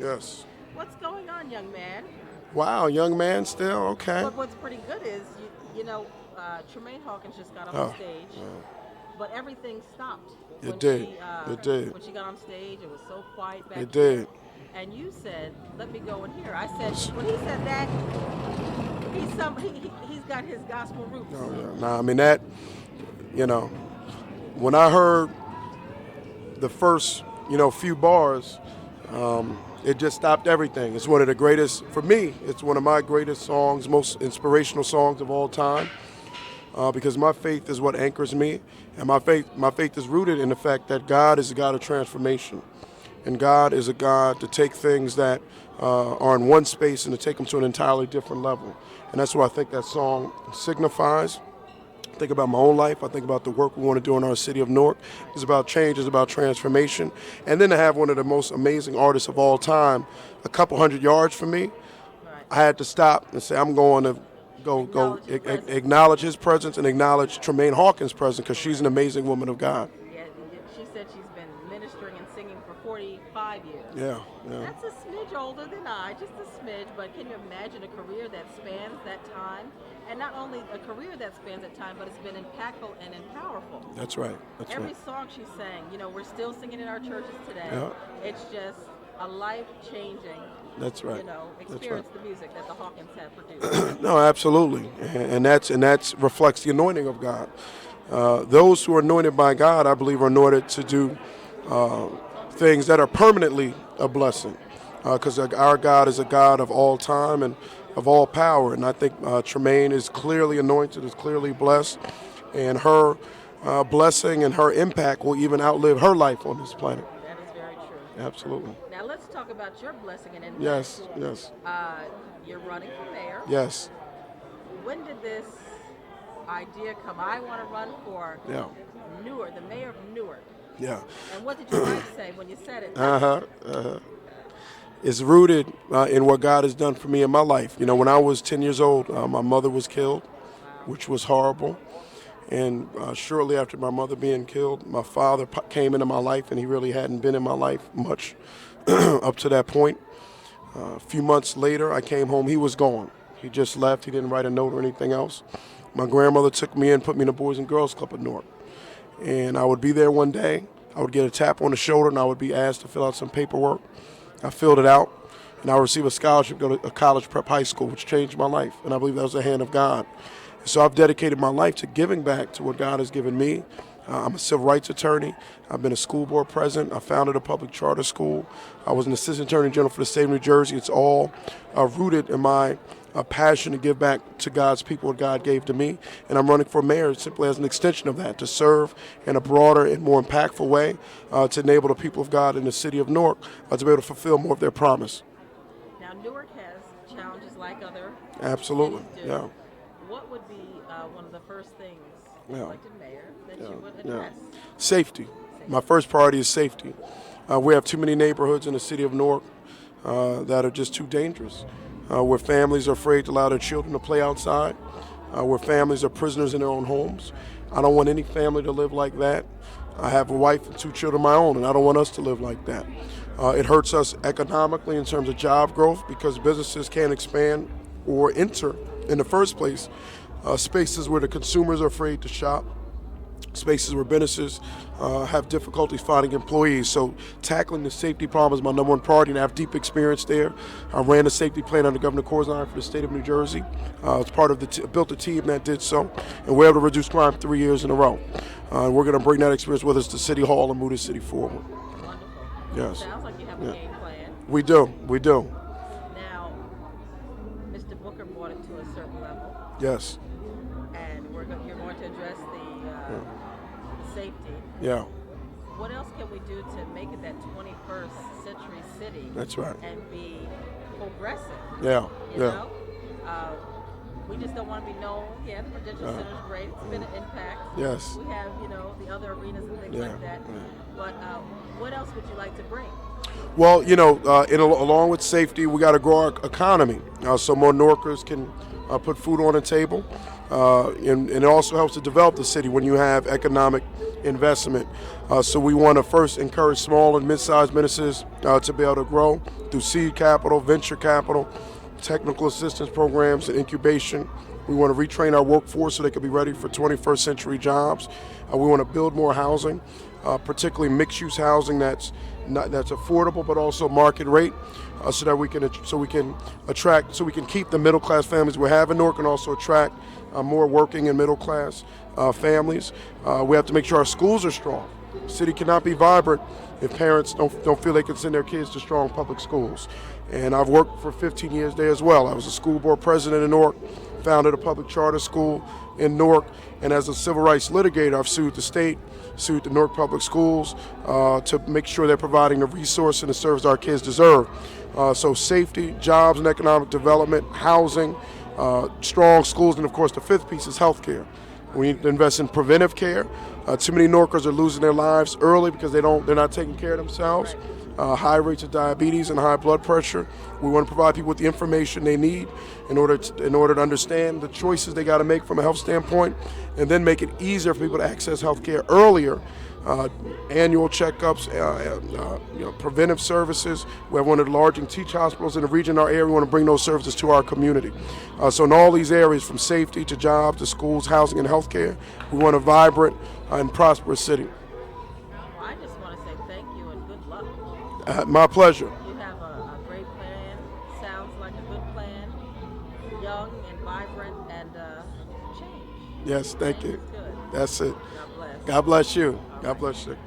Yes. What's going on, young man? Wow, young man still? Okay. But what's pretty good is, Tremaine Hawkins just got Oh, on stage, but everything stopped it did. It did. when she got on stage. It was so quiet back It here. did. And you said, "Let me go in here." I said, when he said that, he's got his gospel roots. Oh, yeah. Nah, I mean, that, you know, when I heard the first, few bars, it just stopped everything. It's one of the greatest, for me, it's one of my greatest songs, most inspirational songs of all time, because my faith is what anchors me. And my faith is rooted in the fact that God is a God of transformation. And God is a God to take things that are in one space and to take them to an entirely different level. And that's what I think that song signifies. I think about my own life. I think about the work we want to do in our city of Newark. It's about change. It's about transformation. And then to have one of the most amazing artists of all time a couple hundred yards from me, Right. I had to stop and say, I'm going to go acknowledge his presence and acknowledge Tremaine Hawkins' presence because she's an amazing woman of God. Yeah, she said she's been ministering and singing for 45 years. Yeah, yeah. That's a smidge older than I, just a smidge, but can you imagine a career that spans that time? And not only a career that spans that time, but it's been impactful and powerful. That's right. That's Every right. song she sang, we're still singing in our churches today. Yeah. It's just a life-changing, That's right. experience, the music that the Hawkins have produced. No, absolutely, and that's reflects the anointing of God. Those who are anointed by God, I believe, are anointed to do things that are permanently a blessing, because our God is a God of all time and of all power. And I think Tremaine is clearly anointed, is clearly blessed, and her blessing and her impact will even outlive her life on this planet. That is very true. Absolutely. Now let's talk about your blessing and impact. Yes. Yes. You're running for mayor. Yes. When did this idea come? I want to run for Yeah. Newark, the mayor of Newark. Yeah. And what did your wife say when you said it? It's rooted in what God has done for me in my life. When I was 10 years old, my mother was killed, which was horrible. And shortly after my mother being killed, my father came into my life, and he really hadn't been in my life much up to that point. A few months later, I came home. He was gone. He just left. He didn't write a note or anything else. My grandmother took me in, put me in the Boys and Girls Club of Newark. And I would be there one day. I would get a tap on the shoulder, and I would be asked to fill out some paperwork. I filled it out, and I received a scholarship to go to a college prep high school, which changed my life. And I believe that was the hand of God. So I've dedicated my life to giving back to what God has given me. I'm a civil rights attorney. I've been a school board president. I founded a public charter school. I was an assistant attorney general for the state of New Jersey. It's all rooted in my passion to give back to God's people what God gave to me. And I'm running for mayor simply as an extension of that, to serve in a broader and more impactful way to enable the people of God in the city of Newark to be able to fulfill more of their promise. Now, Newark has challenges like other Absolutely, cities do. yeah. What would be one of the first things, Yeah. elected mayor, that you would address? Safety. My first priority is safety. We have too many neighborhoods in the city of Newark that are just too dangerous, where families are afraid to allow their children to play outside, where families are prisoners in their own homes. I don't want any family to live like that. I have a wife and 2 children of my own, and I don't want us to live like that. It hurts us economically in terms of job growth because businesses can't expand or enter in the first place. Spaces where the consumers are afraid to shop, spaces where businesses have difficulties finding employees. So tackling the safety problem is my number one priority, and I have deep experience there. I ran a safety plan under Governor Corzine for the state of New Jersey. It's part of built a team that did so, and we're able to reduce crime 3 years in a row. We're going to bring that experience with us to City Hall and move the city forward. Wonderful. Yes. Sounds like you have a game plan. We do. Now, Mr. Booker brought it to a certain level, Yes. and you're going to address the safety. Yeah. What else can we do to make it that 21st century city? That's right. And be progressive. Yeah. You know? We just don't want to be known. Yeah, the Prudential Center is great. It's been an impact. Yes. We have, the other arenas and things like that. But what else would you like to bring? Well, along with safety, we got to grow our economy so more Norkers can put food on the table. and it also helps to develop the city when you have economic investment. So we want to first encourage small and mid-sized businesses to be able to grow through seed capital, venture capital, technical assistance programs, and incubation. We want to retrain our workforce so they can be ready for 21st century jobs. We want to build more housing, particularly mixed-use housing that's affordable but also market rate, so that we can keep the middle-class families we have in Newark and also attract more working and middle-class families. We have to make sure our schools are strong. The city cannot be vibrant if parents don't feel they can send their kids to strong public schools. And I've worked for 15 years there as well. I was a school board president in Newark, founded a public charter school in Newark, and as a civil rights litigator, I've sued the state, sued the Newark Public Schools to make sure they're providing the resource and the service our kids deserve. So safety, jobs and economic development, housing, strong schools, and of course the fifth piece is healthcare. We need to invest in preventive care. Too many Newarkers are losing their lives early because they're not taking care of themselves. High rates of diabetes and high blood pressure. We want to provide people with the information they need in order to understand the choices they got to make from a health standpoint, and then make it easier for people to access health care earlier. Annual checkups, preventive services. We have one of the largest teach hospitals in the region, in our area. We want to bring those services to our community. So in all these areas, from safety to jobs to schools, housing, and healthcare, we want a vibrant and prosperous city. Well, I just want to say thank you and good luck. My pleasure. You have a great plan. Sounds like a good plan. Young and vibrant and change. Yes, thank you. Good. That's it. God bless. God bless you. God bless you.